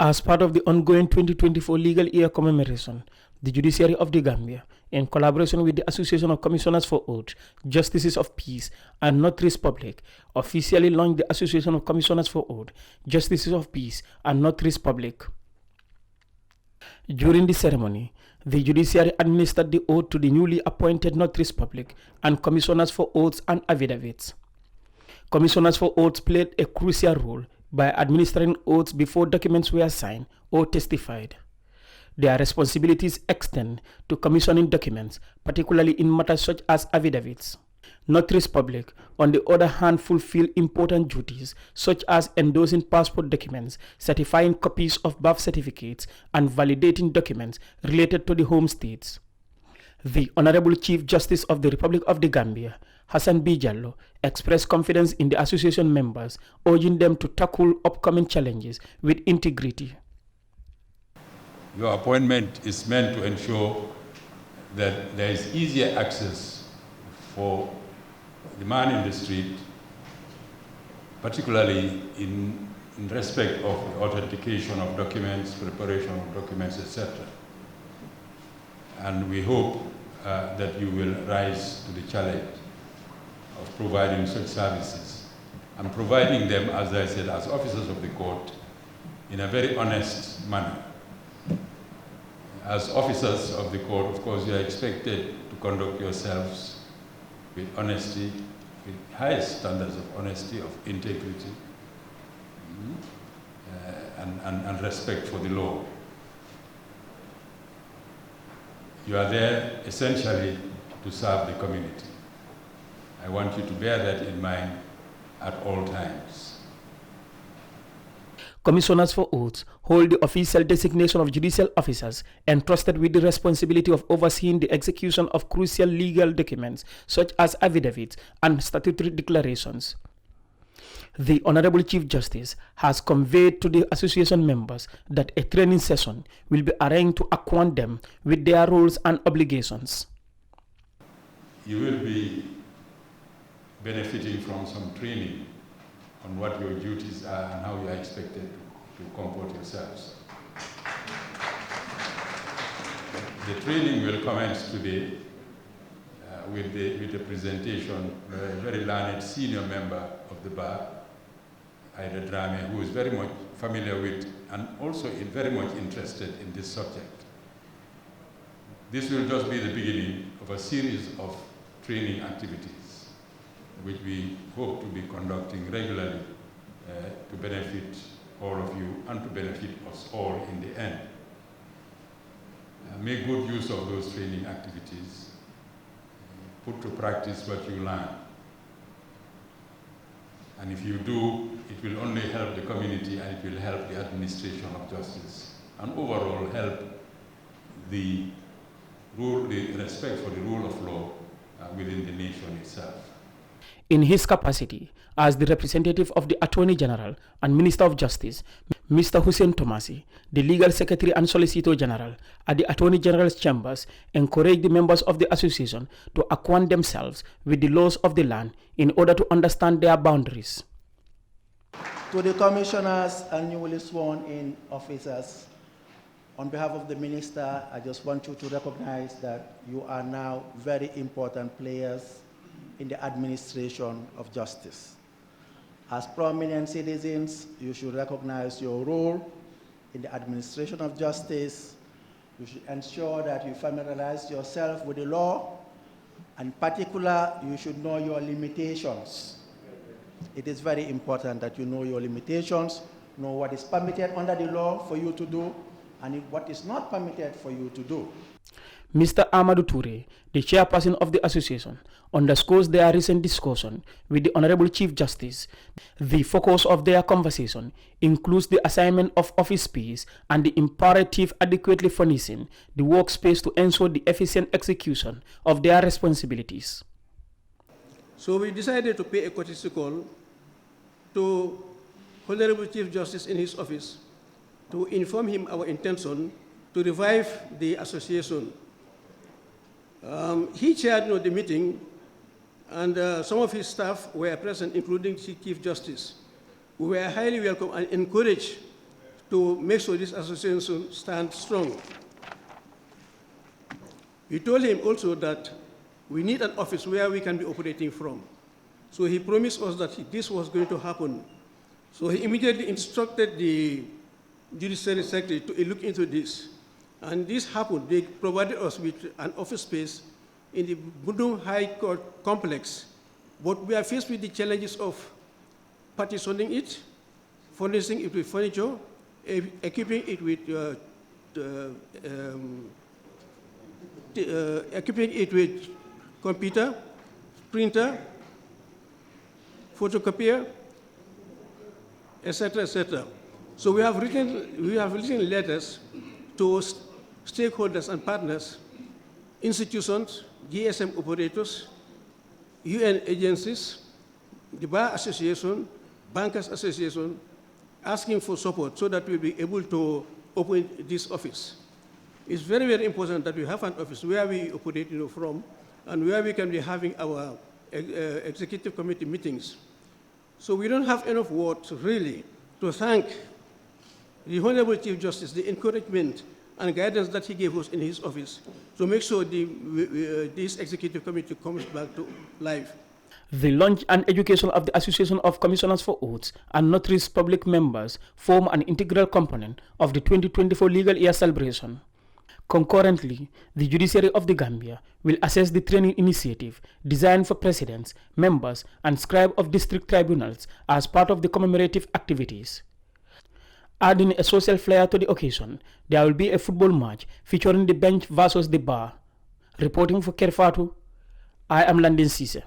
As part of the ongoing 2024 legal year commemoration, the Judiciary of the Gambia, in collaboration with the Association of Commissioners for Oath, Justices of Peace, and Notaries Public, officially launched the Association of Commissioners for Oath, Justices of Peace, and Notaries Public. During the ceremony, the judiciary administered the oath to the newly appointed Notaries Public and Commissioners for Oaths and Affidavits. Commissioners for Oaths played a crucial role by administering oaths before documents were signed or testified. Their responsibilities extend to commissioning documents, particularly in matters such as affidavits. Notaries Public, on the other hand, fulfill important duties such as endorsing passport documents, certifying copies of birth certificates, and validating documents related to the home states. The Honorable Chief Justice of the Republic of the Gambia, Hassan B. Jallo, expressed confidence in the association members, urging them to tackle upcoming challenges with integrity. Your appointment is meant to ensure that there is easier access for the man in the street, particularly in respect of the authentication of documents, preparation of documents, etc. And we hope that you will rise to the challenge of providing such services and providing them, as I said, as officers of the court in a very honest manner. As officers of the court, of course, you are expected to conduct yourselves with honesty, with highest standards of honesty, of integrity, and respect for the law. You are there essentially to serve the community. I want you to bear that in mind at all times. Commissioners for Oaths hold the official designation of judicial officers entrusted with the responsibility of overseeing the execution of crucial legal documents such as affidavits and statutory declarations. The Honorable Chief Justice has conveyed to the association members that a training session will be arranged to acquaint them with their roles and obligations. You will be benefiting from some training on what your duties are and how you are expected to comport yourselves. The training will commence today with the presentation by a very learned senior member of the bar, Ida Drame, who is very much familiar with and also very much interested in this subject. This will just be the beginning of a series of training activities which we hope to be conducting regularly to benefit all of you and to benefit us all in the end. Make good use of those training activities. Put to practice what you learn. And if you do, it will only help the community and it will help the administration of justice and overall help the respect for the rule of law within the nation itself. In his capacity as the representative of the Attorney General and Minister of Justice, Mr. Hussein Tomasi, the Legal Secretary and Solicitor General at the Attorney General's chambers, encouraged the members of the association to acquaint themselves with the laws of the land in order to understand their boundaries. To the commissioners and newly sworn in officers, on behalf of the Minister, I just want you to recognize that you are now very important players in the administration of justice. As prominent citizens, you should recognize your role in the administration of justice. You should ensure that you familiarize yourself with the law, and in particular, you should know your limitations. It is very important that you know your limitations, know what is permitted under the law for you to do, and what is not permitted for you to do. Mr. Amadou Toure, the chairperson of the association, underscores their recent discussion with the Honorable Chief Justice. The focus of their conversation includes the assignment of office space and the imperative adequately furnishing the workspace to ensure the efficient execution of their responsibilities. So we decided to pay a courtesy call to Honorable Chief Justice in his office to inform him our intention to revive the association. He chaired the meeting, and some of his staff were present, including Chief Justice. We were highly welcome and encouraged to make sure this association stands strong. We told him also that we need an office where we can be operating from. So he promised us that this was going to happen. So he immediately instructed the Judiciary Secretary to look into this. And this happened. They provided us with an office space in the Budung High Court complex. But we are faced with the challenges of partitioning it, furnishing it with furniture, equipping it with computer, printer, photocopier, etc., etc. So we have written letters to stakeholders and partners, institutions, GSM operators, UN agencies, the Bar Association, Bankers Association, asking for support so that we'll be able to open this office. It's very, very important that we have an office where we operate from and where we can be having our executive committee meetings. So we don't have enough words really to thank the Honorable Chief Justice, the encouragement and guidance that he gave us in his office to make sure this executive committee comes back to life. The launch and education of the Association of Commissioners for Oaths and Notaries public members form an integral component of the 2024 legal year celebration. Concurrently, the Judiciary of the Gambia will assess the training initiative designed for presidents, members, and scribe of district tribunals as part of the commemorative activities. Adding a social flair to the occasion, there will be a football match featuring the bench versus the bar. Reporting for Kerfatu, I am Landin Cisse.